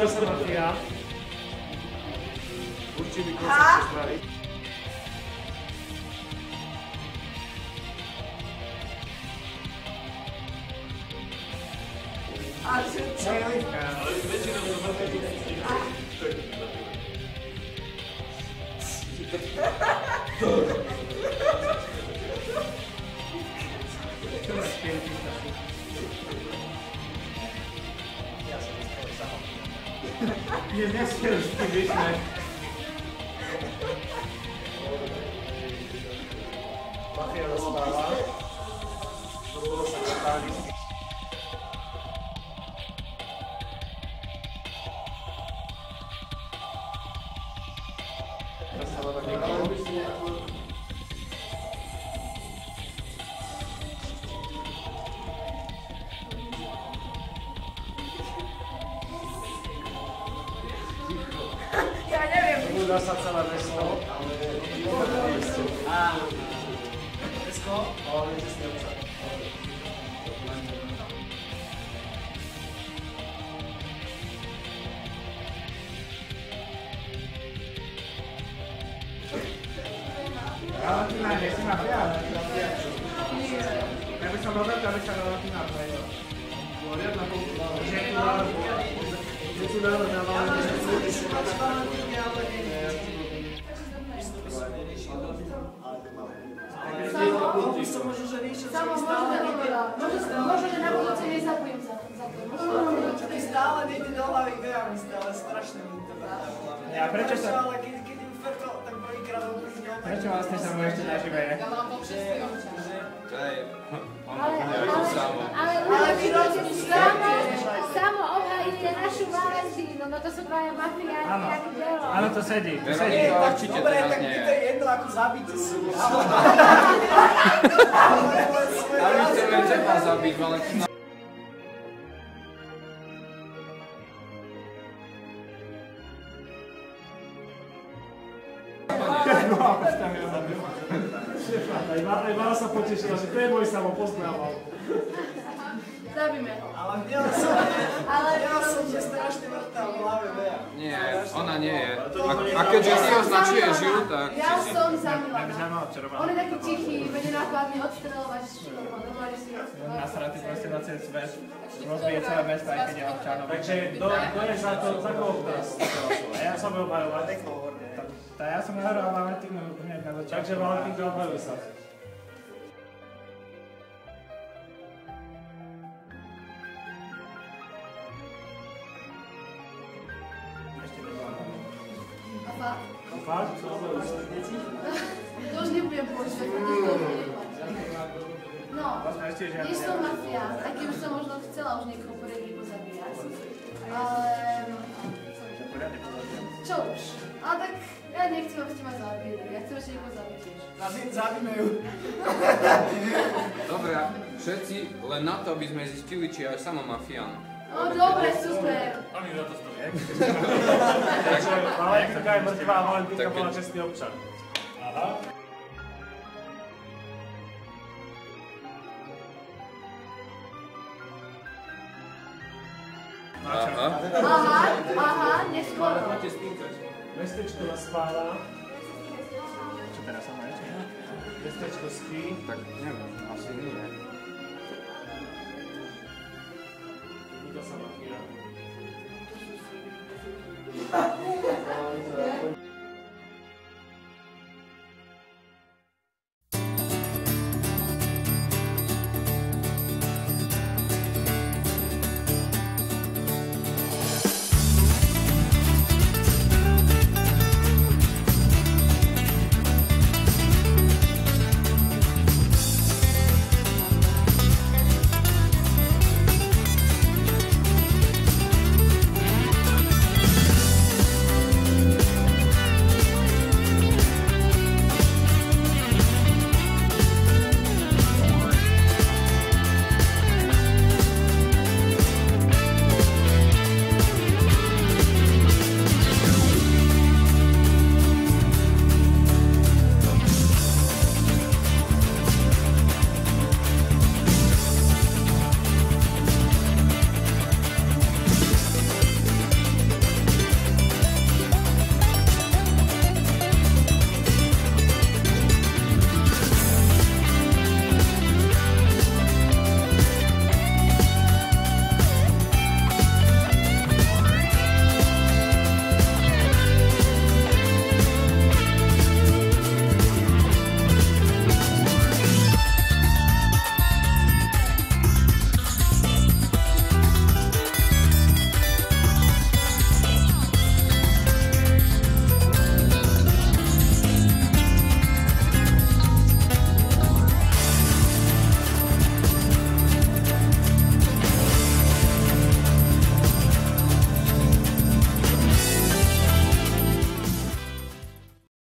zasa mafia. Určite mi koncept spraviť. A čo? Ale väčšinou to mŕtvy. Nie nechcel s tým vyšmať. Mafia rozpráva. Bolo sa čakáli. Ja neviem. Budá sa celé mesto. Mesko? Ale viete si obsah. Valentina, nechci mafia, ale ja by som Roberta, aby sa Valentina prejel. Riadna pouka. Je tu návrh na Valentina. Samo možno, že na budúce nezapojím za to. Čo mi stále nejde do hlavy, kde mi stále strašne mi to A prečo sa... ale keď im Ferko tak prvýkrát odprísť do Prečo vlastne sa mu ešte nažive? Ale vy samo obhajujete našu Valentínu, no to sú dvaja mafiáni, jak delo. Áno, to sedí, to sedí. Určite dobre, teraz tak nie. to je jedno ako zabíte si. A my chceme teba zabiť, Valentína. Aj Vala sa potešila, že to je môj samopoznával. Zabíme ho. Ale ja som že strašne vrtá v hlave, Bea. Nie, ona nie je. A keďže ty označuješ ju, tak... Ja som zamilá. Mňa by zaujímalo, čo robila. On je taký tichý, bude nákladný odstreľovať normálne si Nasratý proste na celý svet. Rozbije celé mesto, aj keď je občanov. Takže kto je za to, za koho teraz? Ja som byl obhajovať. Tak ja som nahral Valentínu hneď na začiatku. Takže Valentínka obhajuj sa. A fakt? Fakt? To už nebudem počítať, pretože to už neplatí. No, nie som mafia, aj keby som možno chcela už niekoho poriadne pozabíjať. Ale... Čo už? Ale tak ja nechcem, aby ste ma zabili, ja chcem ešte niekoho zabiť tiež. Zabíme ju. Dobre, všetci len na to, aby sme zistili, či je aj sama mafián. No dobre, super. Oni za to stojí. Takže Valentínka je mŕtvá a Valentínka bola čestný občan. Aha. Aha, neskôr. Mestečko naspáva. Čo teraz sa máte? Mestečko spí. Tak neviem, asi nie. Nikto sa mafia.